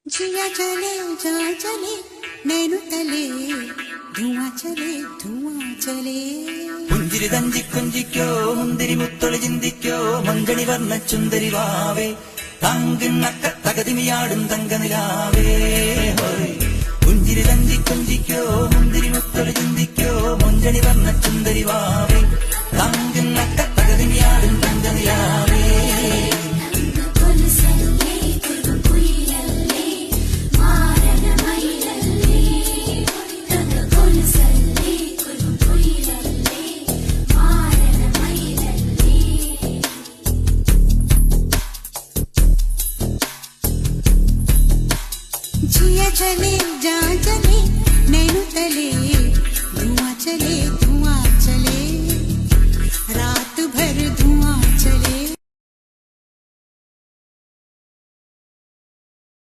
जिया चले जा चले नैनु तले धुआं चले പുഞ്ചിരി തഞ്ചി കൊഞ്ചിക്കോ മുന്തിരി മുത്തൊളി ചിന്തിക്കോ മഞ്ചണി വർണ്ണ ചുന്ദരി വാവേ തങ്കിണ്ണക്ക തകതിമിയാടും തങ്കനിലാവേ പുഞ്ചിരി തഞ്ചി കൊഞ്ചിക്കോ മുന്തിരി മുത്തൊളി ചിന്തിക്കോ മഞ്ചണി വർണ്ണ ചുന്ദരി വാവേ തങ്കിണ്ണക്ക തകതിമിയാടും തങ്കനിലാവേ जिया चले जा चले नैनु तले धुआं चले